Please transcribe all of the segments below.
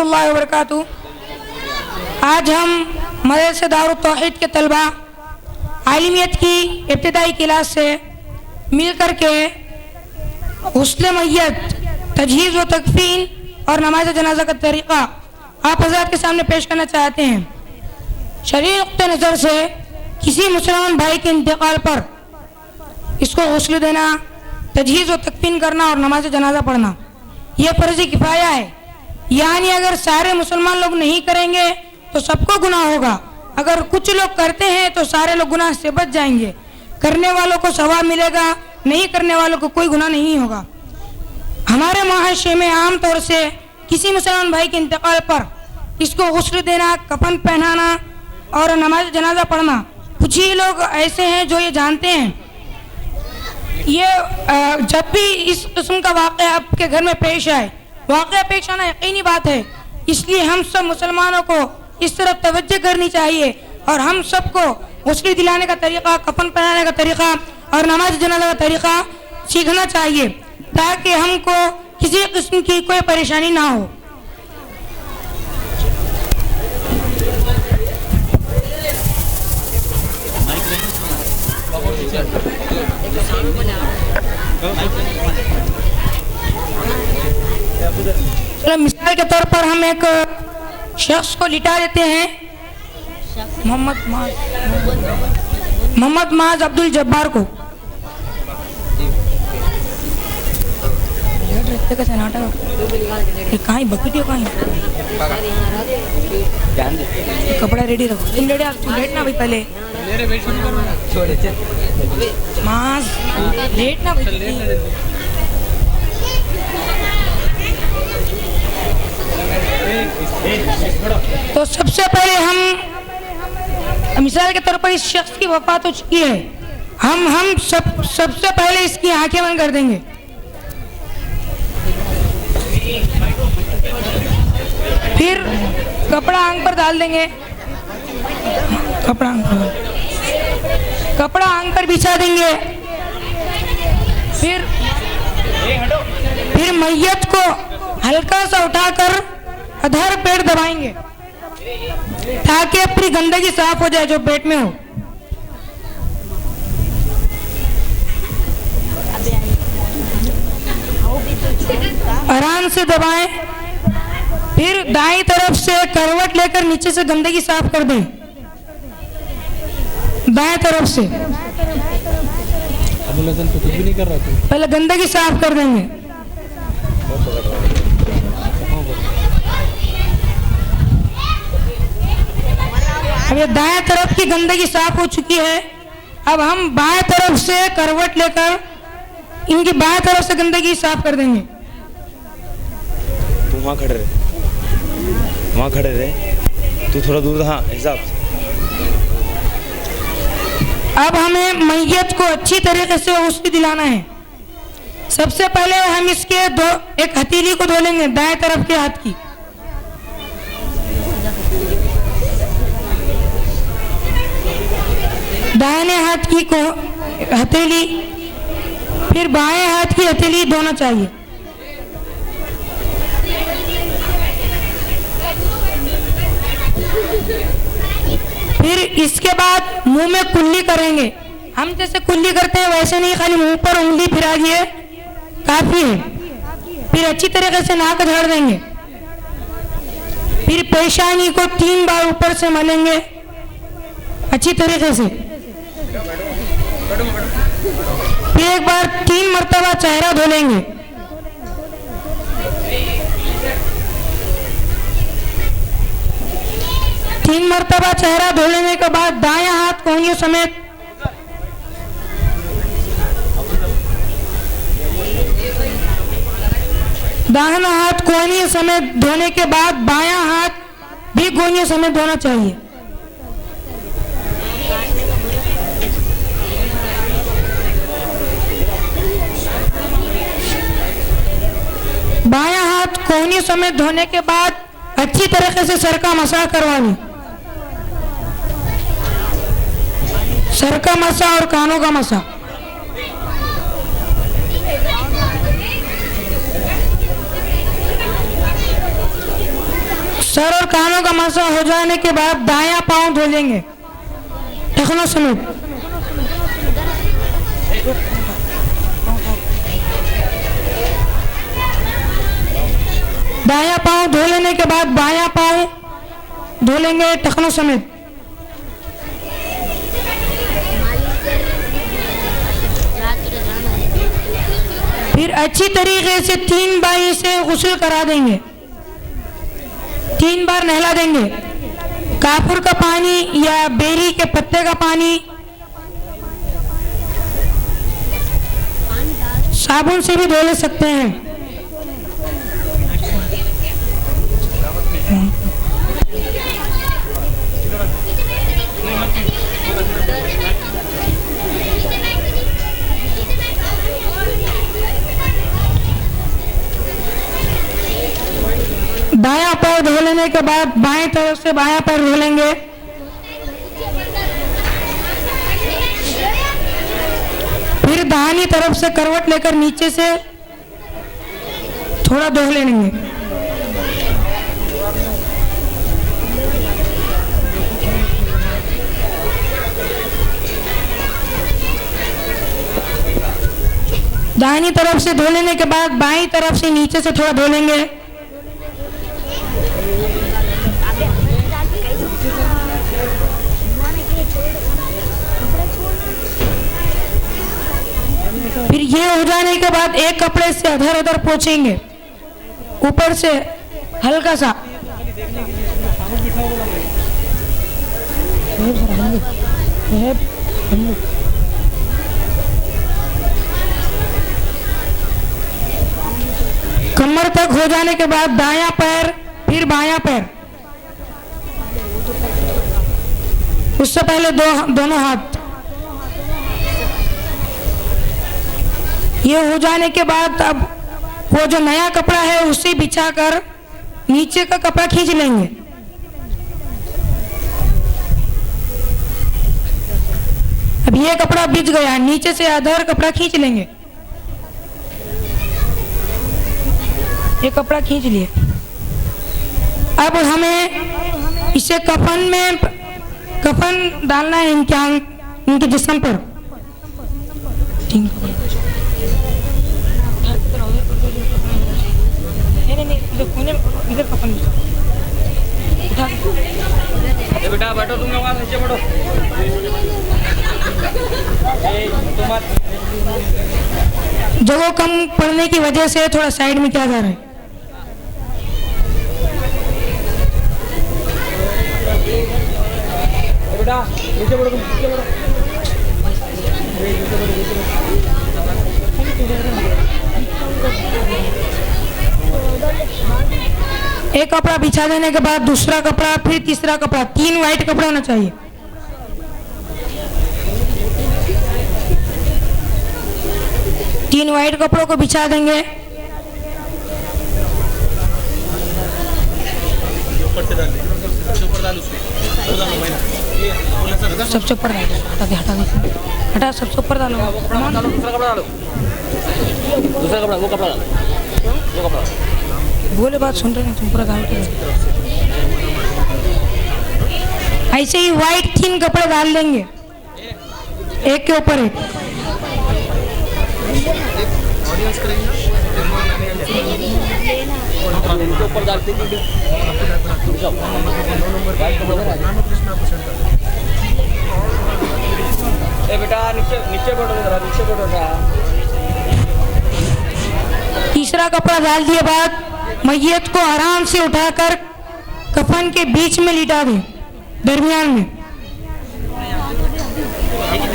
रहमतुल्लाहि व बरकातुहू। आज हम मदरसे दारुत तौहीद के तलबा आलिमियत की इब्तिदाई क्लास से मिल कर के गुस्ल मैयत, तजहीज़ व तकफीन और नमाज जनाजा का तरीक़ा आप हज़रात के सामने पेश करना चाहते हैं। शरई नुक्ते नज़र से किसी मुसलमान भाई के इंतकाल पर इसको गुस्ल देना, तजहीज़ व तकफीन करना और नमाज जनाजा पढ़ना यह फ़र्ज़ किफ़ाया है। यानी अगर सारे मुसलमान लोग नहीं करेंगे तो सबको गुनाह होगा, अगर कुछ लोग करते हैं तो सारे लोग गुनाह से बच जाएंगे। करने वालों को सवाब मिलेगा, नहीं करने वालों को कोई गुनाह नहीं होगा। हमारे मुआशरे में आम तौर से किसी मुसलमान भाई के इंतकाल पर इसको गुस्ल देना, कफन पहनाना और नमाज जनाजा पढ़ना, कुछ ही लोग ऐसे हैं जो ये जानते हैं। ये जब भी इस किस्म का वाक़या आपके घर में पेश आए, वाक़या पेश आना यकीनी बात है, इसलिए हम सब मुसलमानों को इस तरफ तवज्जो करनी चाहिए और हम सबको गुस्ल दिलाने का तरीक़ा, कफन पहनाने का तरीक़ा और नमाज जनाजा का तरीक़ा सीखना चाहिए ताकि हमको किसी किस्म की कोई परेशानी ना हो। चलो मिसाल के तौर पर हम एक शख्स को लिटा देते हैं, मोहम्मद माज अब्दुल जब्बार को। कहीं बकेटियो कहीं कपड़ा रेडी रखो, तुम लेट ना भाई, पहले माज लेट ना भाई। तो सबसे पहले हम मिसाल के तौर पर इस शख्स की वफात हो चुकी है, हम सबसे पहले इसकी आंखें बंद कर देंगे। फिर कपड़ा आंख पर डाल देंगे, कपड़ा आंख पर बिछा देंगे। फिर मैयत को हल्का सा उठाकर अधर पेट दबाएंगे ताकि अपनी गंदगी साफ हो जाए जो पेट में हो। आराम से दबाएं। फिर दाईं तरफ से करवट लेकर नीचे से गंदगी साफ कर दें, दाएं तरफ से। पहले गंदगी साफ कर देंगे। अब ये दाएं तरफ की गंदगी साफ हो चुकी है। अब हम बाएं तरफ से करवट लेकर इनकी बाएं तरफ से गंदगी साफ कर देंगे। तू वहाँ खड़े रहे, तू थोड़ा दूर, हाँ हिसाब से। अब हमें मैयत को अच्छी तरीके से गुस्ल दिलाना है। सबसे पहले हम इसके एक हथेली को धो लेंगे, दाएं तरफ के हाथ की। दाहिने हाथ की को हथेली, फिर बाएं हाथ की हथेली धोना चाहिए। फिर इसके बाद मुंह में कुल्ली करेंगे। हम जैसे कुल्ली करते हैं वैसे नहीं, खाली मुंह पर उंगली फिरा दिए काफी है। फिर अच्छी तरीके से नाक झाड़ देंगे। फिर पेशानी को 3 बार ऊपर से मलेंगे अच्छी तरीके से। फिर एक बार 3 मरतबा चेहरा धो लेंगे। तीन मरतबा चेहरा धो लेने के बाद दायां हाथ कोहनियों समेत दाहिना हाथ कोहनियों समेत धोने के बाद बायां हाथ भी कोहनियों समेत धोना चाहिए। बायां हाथ कोहनियों समेत धोने के बाद अच्छी तरीके से सर का मसाज करवानी, सर का मसा और कानों का मसा। सर और कानों का मसा हो जाने के बाद दायां पांव धो लेंगे टखनों समेत। दायां पांव धो लेने के बाद बायां पांव धो लेंगे टखनों समेत। फिर अच्छी तरीके से 3 बार से गुस्ल करा देंगे, 3 बार नहला देंगे। काफुर का पानी या बेरी के पत्ते का पानी साबुन से भी धो ले सकते हैं। दायां पैर धो लेने के बाद बाएं तरफ से बायां पैर धो लेंगे। फिर दाहिनी तरफ से करवट लेकर नीचे से थोड़ा धो लेंगे। दाहिनी तरफ से धो लेने के बाद बाईं तरफ से नीचे से थोड़ा धो लेंगे। फिर ये हो जाने के बाद एक कपड़े से अधर अधर पोंछेंगे, ऊपर से हल्का सा। कमर तक हो जाने के बाद दायां पैर फिर बायां पैर, उससे पहले दोनों हाथ। ये हो जाने के बाद अब वो जो नया कपड़ा है उसे बिछाकर नीचे का कपड़ा खींच लेंगे। अब ये कपड़ा बिछ गया, नीचे से अधर कपड़ा खींच लेंगे। ये कपड़ा खींच लिए। अब हमें इसे कफन डालना है इनके जिस्म पर। इधर कफन बेटा बैठो, तुम लोग नीचे बैठो। जगह कम पड़ने की वजह से थोड़ा साइड में किया जा रहा है। बेटा नीचे बैठो, तुम नीचे बैठो। एक कपड़ा बिछा देने के बाद दूसरा कपड़ा फिर तीसरा कपड़ा, 3 वाइट कपड़ा होना चाहिए। तीन वाइट कपड़ों को बिछा देंगे। सबसे ऊपर डालो, हटा दे, हटा सबसे ऊपर डालो। दूसरा कपड़ा डालो, दूसरा कपड़ा, वो कपड़ा डालो, वो कपड़ा। बोले बात सुन रहे हैं तुम, पूरा डाल के ऐसे ही वाइट 3 कपड़े डाल देंगे, एक के ऊपर एक। ऊपर डालते बेटा, नीचे नीचे बैठो, नीचे बैठो। तीसरा कपड़ा डाल दिए बाद मैयत को आराम से उठाकर कफन के बीच में लिटा दें, दरमियान में।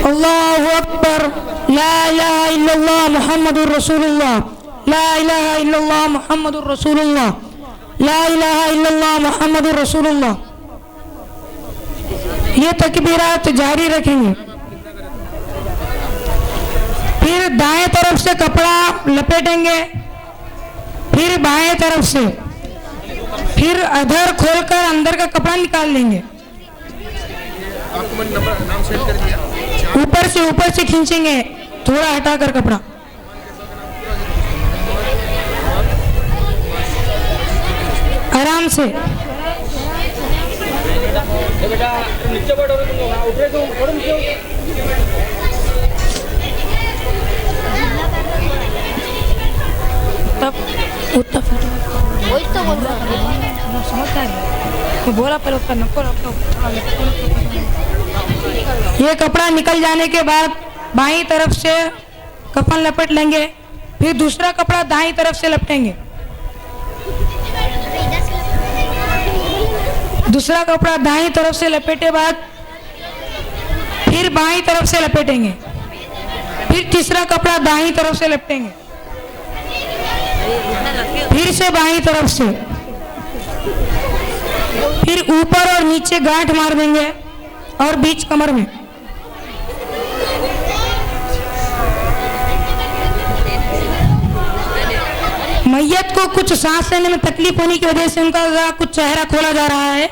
अल्लाहु अकबर, ला इलाहा इल्लल्लाह मुहम्मदुर रसूलुल्लाह, ला इलाहा इल्लल्लाह मुहम्मदुर रसूलुल्लाह, ला इलाहा इल्लल्लाह मुहम्मदुर रसूलुल्लाह। ये तकबीरात जारी रखेंगे। फिर दाएं तरफ से कपड़ा लपेटेंगे, फिर बाएं तरफ से, फिर अधर खोलकर अंदर का कपड़ा निकाल लेंगे। आपको मैंने नाम सेंड कर दिया। ऊपर से खींचेंगे, थोड़ा हटाकर कपड़ा। आराम से ए बेटा नीचे बैठो तुम लोग, हाँ, उठ रहे तुम, थोड़ा नीचे तब उतना वही तो बोल रहा हूँ। समझता है, मैं बोला पहले उतना नको रखो। ये कपड़ा निकल जाने के बाद बाईं तरफ से कफन लपेट लेंगे, फिर दूसरा कपड़ा दाईं तरफ से लपेटेंगे। दूसरा कपड़ा दाईं तरफ से लपेटे बाद फिर बाईं तरफ से लपेटेंगे, फिर तीसरा कपड़ा दाईं तरफ से लपेटेंगे, फिर से बाईं तरफ से, फिर ऊपर और नीचे गांठ मार देंगे और बीच कमर में। मैयत को कुछ सांस लेने में तकलीफ होने की वजह से उनका कुछ चेहरा खोला जा रहा है।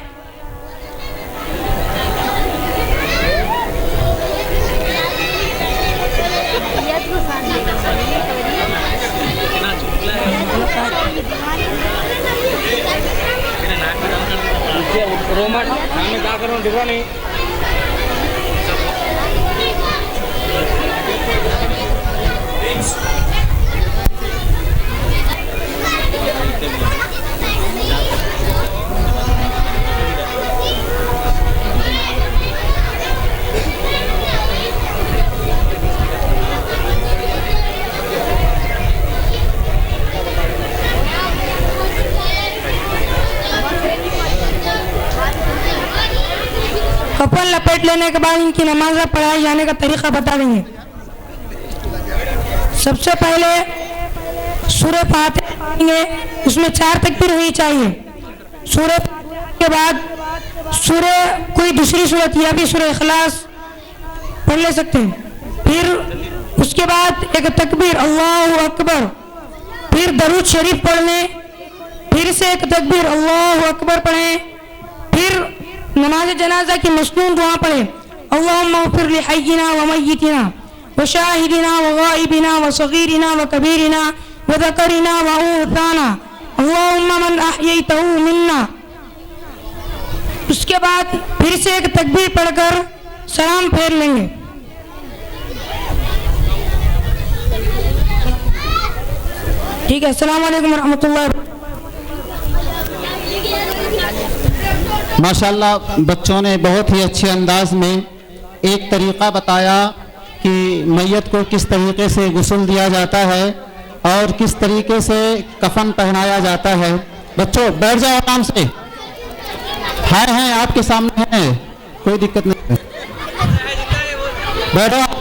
रोमट मैं क्या कर रहा हूँ, दिख रहा नहीं। कफन लपेट लेने के बाद इनकी नमाज पढ़ाए जाने का तरीका बता देंगे। सबसे पहले सूरह फातिहा पढ़ेंगे, उसमें 4 तकबीर होनी चाहिए। सूरह फातिहा के बाद सूरह कोई दूसरी सूरत या भी सूरह इखलास पढ़ ले सकते हैं। फिर उसके बाद एक तकबीर अल्लाहु अकबर, फिर दरूद शरीफ पढ़ लें, फिर से एक तकबीर अल्लाहु अकबर पढ़ें, फिर नमाज जनाजा की मसनून दुआ पढ़े, अल्लाहुम्मा इग़फिर लि हय्यिना व मय्यितिना व शाहिदिना व गाइबिना व सगीरिना व कबीरिना व ज़करिना व उन्साना अल्लाहुम्मा मन अहयैतहु मिन्ना। उसके बाद फिर से एक तकबीर पढ़कर सलाम फेर लेंगे। ठीक है, अस्सलाम वालेकुम व रहमतुल्लाहि। माशाल्लाह बच्चों ने बहुत ही अच्छे अंदाज में एक तरीक़ा बताया कि मैयत को किस तरीके से गुस्ल दिया जाता है और किस तरीके से कफन पहनाया जाता है। बच्चों बैठ जाओ आराम से, हैं आपके सामने हैं, कोई दिक्कत नहीं है, बैठो।